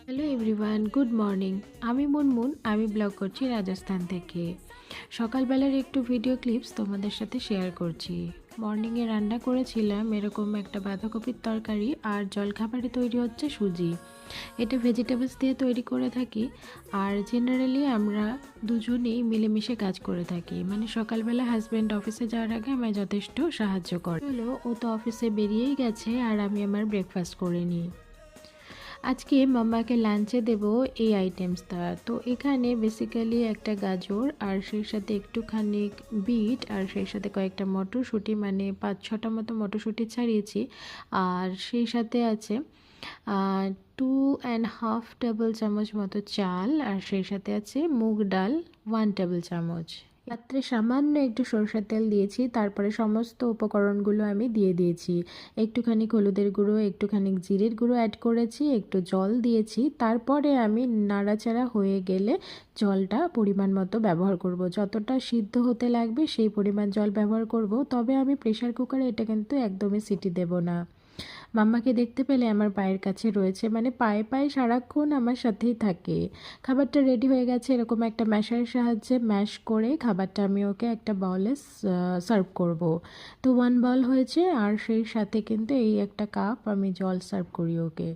Hello everyone, good morning. আমি মুনমুন, আমি blog করছি রাজস্থান থেকে। সকালবেলার একটু ভিডিও ক্লিপস তোমাদের সাথে শেয়ার করছি। মর্নিংয়ে রান্না করেছিলাম এরকম একটা বাঁধাকপির তরকারি, আর জলখাবারে তৈরি হচ্ছে সুজি। এটা ভেজিটেবলস দিয়ে তৈরি করে থাকি, আর জেনারেলি আমরা দুজনেই মিলেমিশে কাজ করে থাকি। মানে সকালবেলা হাজব্যান্ড অফিসে যাওয়ার আগে আমায় যথেষ্ট সাহায্য করে। হলো, ও তো অফিসে বেরিয়েই গেছে আর আমি আমার ব্রেকফাস্ট করে নিই। আজকে মাম্মাকে লাঞ্চে দেব এই আইটেমসটা। তো এখানে বেসিক্যালি একটা গাজর, আর সেই সাথে একটুখানি বিট, আর সেই সাথে কয়েকটা মটরশুঁটি, মানে 5-6টা মতো মটরশুঁটি ছাড়িয়েছি। আর সেই সাথে আছে 2.5 টেবিল চামচ মতো চাল, আর সেই সাথে আছে মুগ ডাল 1 টেবিল চামচ। রাত্রে সামান্য একটু সরষের তেল দিয়েছি, তারপরে সমস্ত উপকরণগুলো আমি দিয়ে দিয়েছি। একটুখানি হলুদের গুঁড়ো, একটুখানি জিরের গুঁড়ো অ্যাড করেছি, একটু জল দিয়েছি। তারপরে আমি নাড়াচাড়া হয়ে গেলে জলটা পরিমাণ মতো ব্যবহার করব। যতটা সিদ্ধ হতে লাগবে সেই পরিমাণ জল ব্যবহার করব। তবে আমি প্রেশার কুকারে এটা কিন্তু একদমই সিটি দেব না। মাম্মাকে দেখতে পেলে আমার পায়ের কাছে রয়েছে, মানে পায়ে পায়ে সারাক্ষণ আমার সাথেই থাকে। খাবারটা রেডি হয়ে গেছে, এরকম একটা ম্যাশারের সাহায্যে ম্যাশ করে খাবারটা আমি ওকে একটা বাউলে সার্ভ করব। তো 1 বাউল হয়েছে, আর সেই সাথে কিন্তু এই একটা কাপ আমি জল সার্ভ করি ওকে।